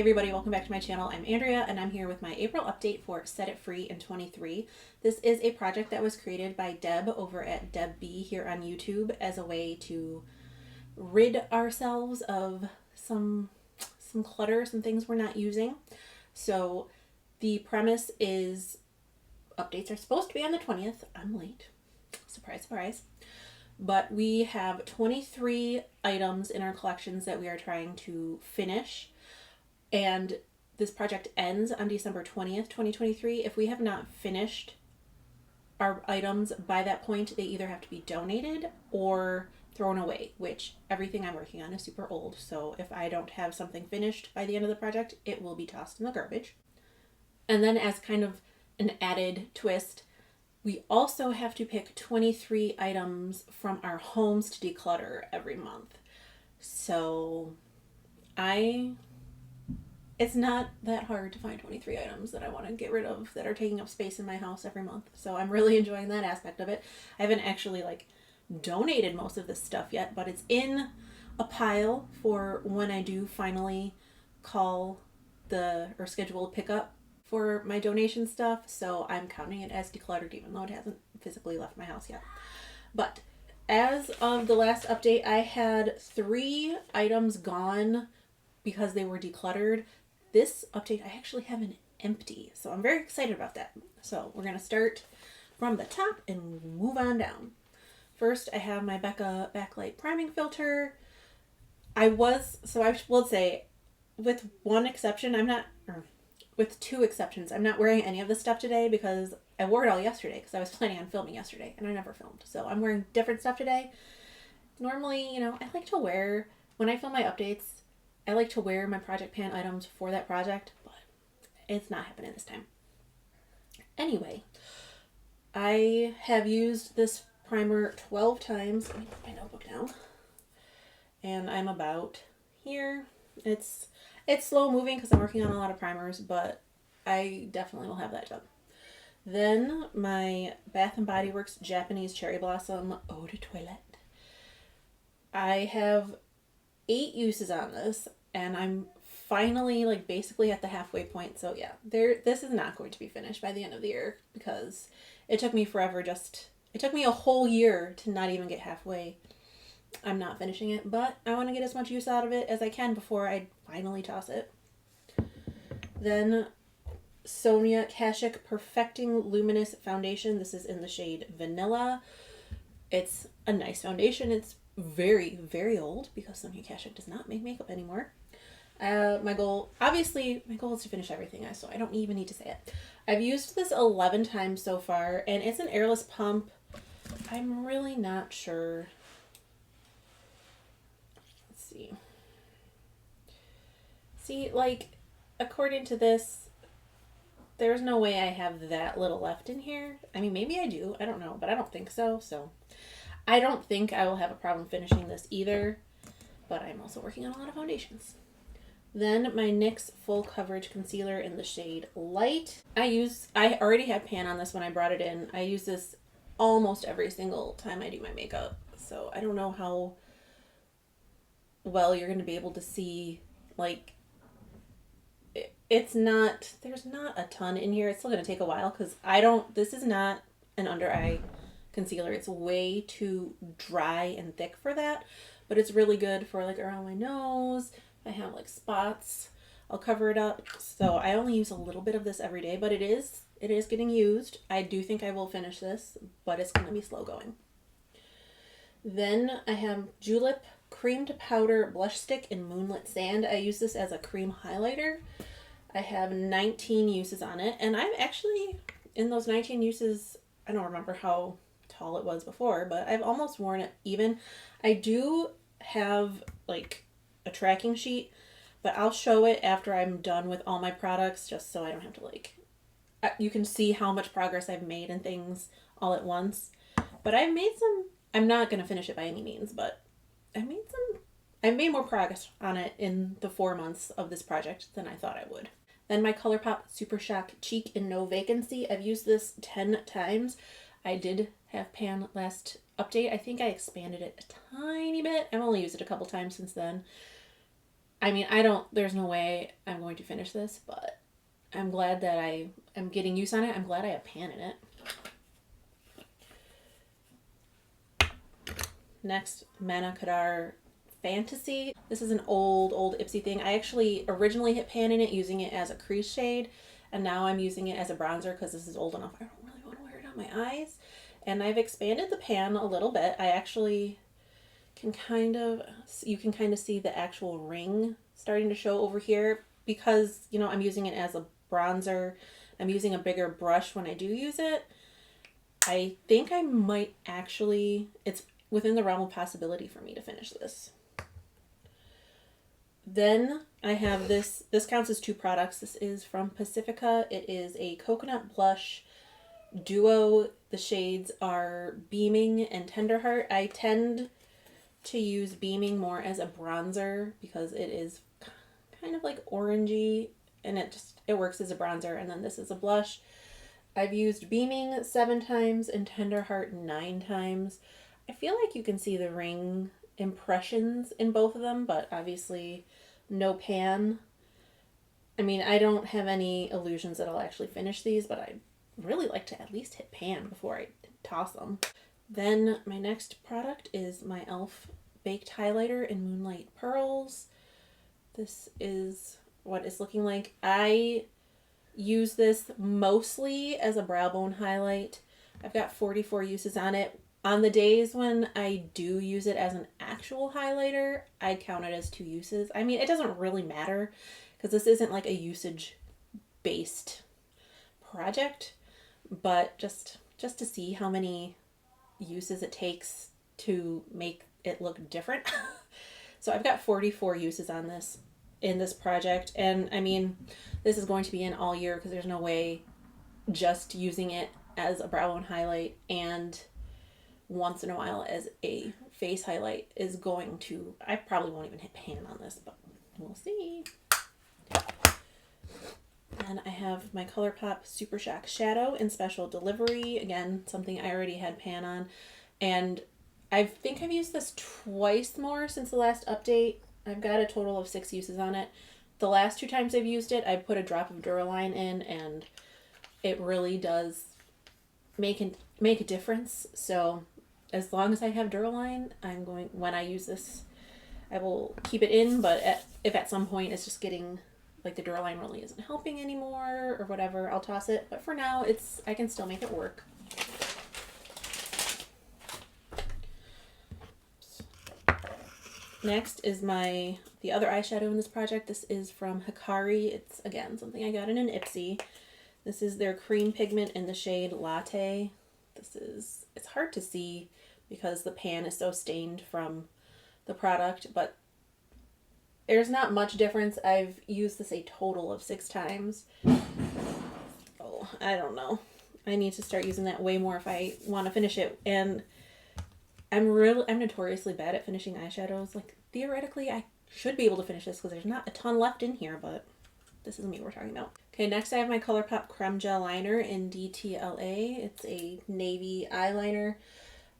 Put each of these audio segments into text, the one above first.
everybody, welcome back to my channel. I'm Andrea and I'm here with my April update for Set It Free in 23. This is a project that was created by Deb over at Deb B here on YouTube as a way to rid ourselves of some clutter, some things we're not using. So the premise is updates are supposed to be on the 20th. I'm late. Surprise, surprise. But we have 23 items in our collections that we are trying to finish. And this project ends on December 20th, 2023. If we have not finished our items by that point, they either have to be donated or thrown away, which everything I'm working on is super old. So if I don't have something finished by the end of the project, it will be tossed in the garbage. And then as kind of an added twist, we also have to pick 23 items from our homes to declutter every month. So it's not that hard to find 23 items that I want to get rid of that are taking up space in my house every month. So I'm really enjoying that aspect of it. I haven't actually donated most of this stuff yet, but it's in a pile for when I do finally call or schedule a pickup for my donation stuff. So I'm counting it as decluttered even though it hasn't physically left my house yet. But as of the last update, I had 3 items gone because they were decluttered. This update, I actually have an empty, so I'm very excited about that. So we're going to start from the top and move on down. First, I have my Becca Backlight Priming Filter. I will say, with two exceptions, I'm not wearing any of this stuff today because I wore it all yesterday because I was planning on filming yesterday and I never filmed. So I'm wearing different stuff today. Normally, I like to wear, when I film my updates, I like to wear my project pan items for that project, but it's not happening this time. Anyway, I have used this primer 12 times. Let me put my notebook down. And I'm about here. It's slow moving because I'm working on a lot of primers, but I definitely will have that done. Then my Bath & Body Works Japanese Cherry Blossom Eau de Toilette. I have 8 uses on this, and I'm finally basically at the halfway point. So yeah, this is not going to be finished by the end of the year because it took me forever. It took me a whole year to not even get halfway. I'm not finishing it, but I want to get as much use out of it as I can before I finally toss it. Then Sonia Kashuk Perfecting Luminous Foundation. This is in the shade Vanilla. It's a nice foundation. It's very, very old because Sonia Kashuk does not make makeup anymore. My goal is to finish everything, so I don't even need to say it. I've used this 11 times so far, and it's an airless pump. I'm really not sure. Let's see. According to this, there's no way I have that little left in here. I mean, maybe I do. I don't know, but I don't think so. So I don't think I will have a problem finishing this either, but I'm also working on a lot of foundations. Then my NYX Full Coverage Concealer in the shade Light. I already had pan on this when I brought it in. I use this almost every single time I do my makeup. So I don't know how well you're going to be able to see, there's not a ton in here. It's still going to take a while because this is not an under eye concealer. It's way too dry and thick for that, but it's really good for around my nose. If I have spots, I'll cover it up. So I only use a little bit of this every day, but it is getting used. I do think I will finish this, but it's going to be slow going. Then I have Julep Cream to Powder Blush Stick in Moonlit Sand. I use this as a cream highlighter. I have 19 uses on it, and I'm actually, in those 19 uses, I don't remember how tall it was before, but I've almost worn it even. I do have a tracking sheet, but I'll show it after I'm done with all my products just so I don't have to you can see how much progress I've made and things all at once. But I've made I'm not going to finish it by any means, but I made more progress on it in the 4 months of this project than I thought I would. Then my ColourPop Super Shock Cheek in No Vacancy. I've used this 10 times. I did have pan last update. I think I expanded it a tiny bit. I've only used it a couple times since then. I mean, there's no way I'm going to finish this, but I'm glad that I am getting use on it. I'm glad I have pan in it. Next, Mana Kadar Fantasy. This is an old Ipsy thing. I actually originally hit pan in it using it as a crease shade, and now I'm using it as a bronzer because this is old enough. I don't really want to wear it on my eyes. And I've expanded the pan a little bit. I actually can you can kind of see the actual ring starting to show over here because, you know, I'm using it as a bronzer. I'm using a bigger brush when I do use it. I think I might actually, it's within the realm of possibility for me to finish this. Then I have this counts as two products. This is from Pacifica. It is a coconut blush duo. The shades are Beaming and Tenderheart. I tend to use Beaming more as a bronzer because it is kind of like orangey and it works as a bronzer. And then this is a blush. I've used Beaming 7 times and Tenderheart 9 times. I feel like you can see the ring impressions in both of them, but obviously no pan. I mean, I don't have any illusions that I'll actually finish these, but I really like to at least hit pan before I toss them. Then my next product is my e.l.f. Baked Highlighter in Moonlight Pearls. This is what it's looking like. I use this mostly as a brow bone highlight. I've got 44 uses on it. On the days when I do use it as an actual highlighter, I count it as 2 uses. I mean, it doesn't really matter because this isn't like a usage-based project, but just to see how many uses it takes to make it look different. So I've got 44 uses on this in this project, and I mean, this is going to be in all year because there's no way just using it as a brow bone highlight and once in a while as a face highlight is going to, I probably won't even hit pan on this, but we'll see. And I have my ColourPop Super Shock Shadow in Special Delivery. Again, something I already had pan on. And I think I've used this twice more since the last update. I've got a total of 6 uses on it. The last 2 times I've used it, I put a drop of Duraline in, and it really does make a difference. So as long as I have Duraline, when I use this, I will keep it in, but if at some point it's just getting, like the Duraline really isn't helping anymore or whatever, I'll toss it. But for now, I can still make it work. Next is the other eyeshadow in this project. This is from Hikari. It's, again, something I got in an Ipsy. This is their cream pigment in the shade Latte. It's hard to see because the pan is so stained from the product, but there's not much difference. I've used this a total of 6 times. Oh, I don't know. I need to start using that way more if I want to finish it. And I'm notoriously bad at finishing eyeshadows. Like, theoretically, I should be able to finish this because there's not a ton left in here, but this isn't me we're talking about. Okay, next I have my ColourPop Creme Gel Liner in DTLA. It's a navy eyeliner.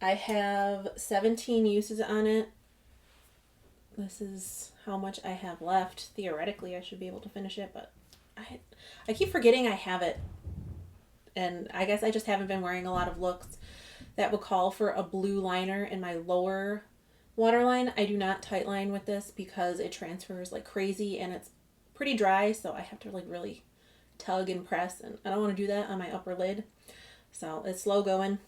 I have 17 uses on it. This is how much I have left. Theoretically, I should be able to finish it, but I keep forgetting I have it. And I guess I just haven't been wearing a lot of looks that would call for a blue liner in my lower waterline. I do not tightline with this because it transfers like crazy and it's pretty dry, so I have to like really tug and press, and I don't want to do that on my upper lid. So it's slow going.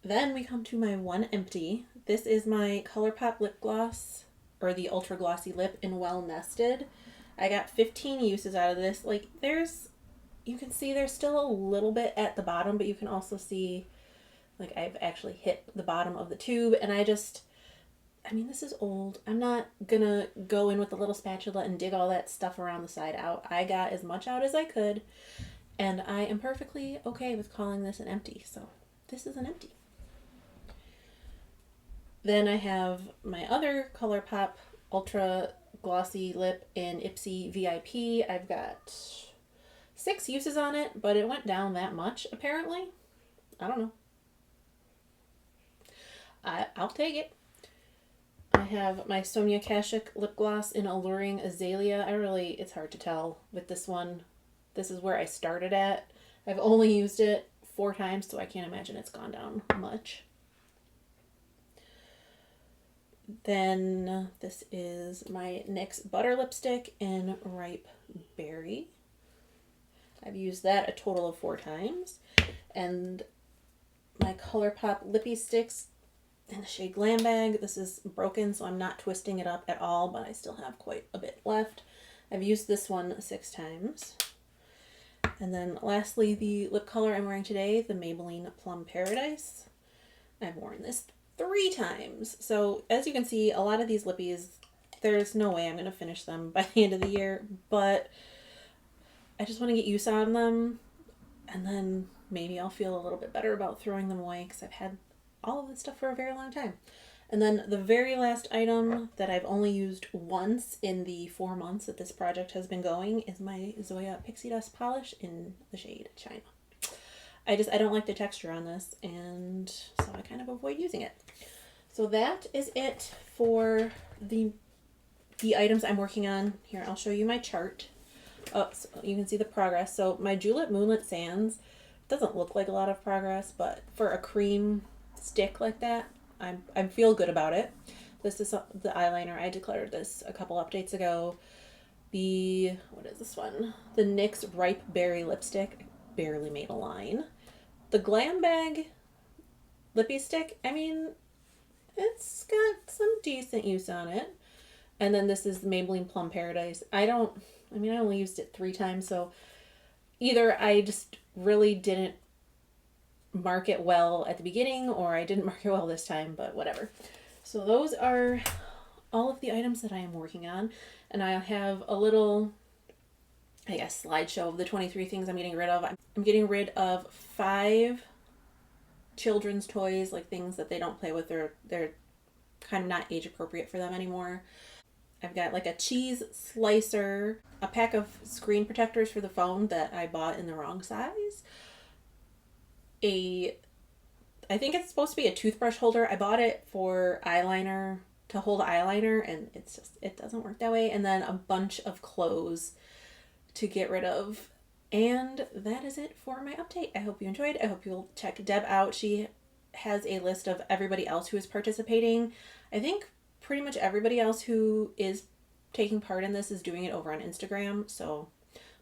Then we come to my one empty. This is my ColourPop lip gloss, or the Ultra Glossy Lip in Well Nested. I got 15 uses out of this. Like, you can see there's still a little bit at the bottom, but you can also see, like, I've actually hit the bottom of the tube, and I mean, this is old. I'm not gonna go in with a little spatula and dig all that stuff around the side out. I got as much out as I could, and I am perfectly okay with calling this an empty. So this is an empty. Then I have my other ColourPop Ultra Glossy Lip in Ipsy VIP. I've got 6 uses on it, but it went down that much, apparently. I don't know. I'll take it. I have my Sonia Kashuk lip gloss in Alluring Azalea. It's hard to tell with this one. This is where I started at. I've only used it 4 times, so I can't imagine it's gone down much. Then this is my NYX Butter Lipstick in Ripe Berry. I've used that a total of 4 times. And my ColourPop Lippy Sticks in the shade Glam Bag. This is broken, so I'm not twisting it up at all, but I still have quite a bit left. I've used this one 6 times. And then lastly, the lip color I'm wearing today, the Maybelline Plum Paradise. I've worn this 3 times. So as you can see, a lot of these lippies, there's no way I'm going to finish them by the end of the year, but I just want to get use on them, and then maybe I'll feel a little bit better about throwing them away because I've had all of this stuff for a very long time. And then the very last item that I've only used once in the 4 months that this project has been going is my Zoya Pixie Dust Polish in the shade China. I don't like the texture on this, and so I kind of avoid using it. So that is it for the items I'm working on. Here, I'll show you my chart. Oh, so you can see the progress. So my Julep Moonlit Sands doesn't look like a lot of progress, but for a cream stick like that, I feel good about it. This is the eyeliner. I decluttered this a couple updates ago. What is this one? The NYX Ripe Berry Lipstick. Barely made a line. The Glam Bag Lippy Stick, I mean, it's got some decent use on it. And then this is the Maybelline Plum Paradise. I only used it 3 times, so either I just really didn't mark it well at the beginning, or I didn't mark it well this time, but whatever. So those are all of the items that I am working on, and I have a little, I guess, slideshow of the 23 things I'm getting rid of. I'm getting rid of 5 children's toys, like things that they don't play with, they're kind of not age appropriate for them anymore. I've got like a cheese slicer, a pack of screen protectors for the phone that I bought in the wrong size. I think it's supposed to be a toothbrush holder. I bought it for eyeliner, to hold eyeliner, and it doesn't work that way. And then a bunch of clothes to get rid of. And that is it for my update. I hope you enjoyed. I hope you'll check Deb out. She has a list of everybody else who is participating. I think pretty much everybody else who is taking part in this is doing it over on Instagram. So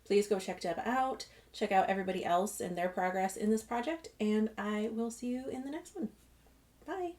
please go check Deb out. Check out everybody else and their progress in this project. And I will see you in the next one. Bye.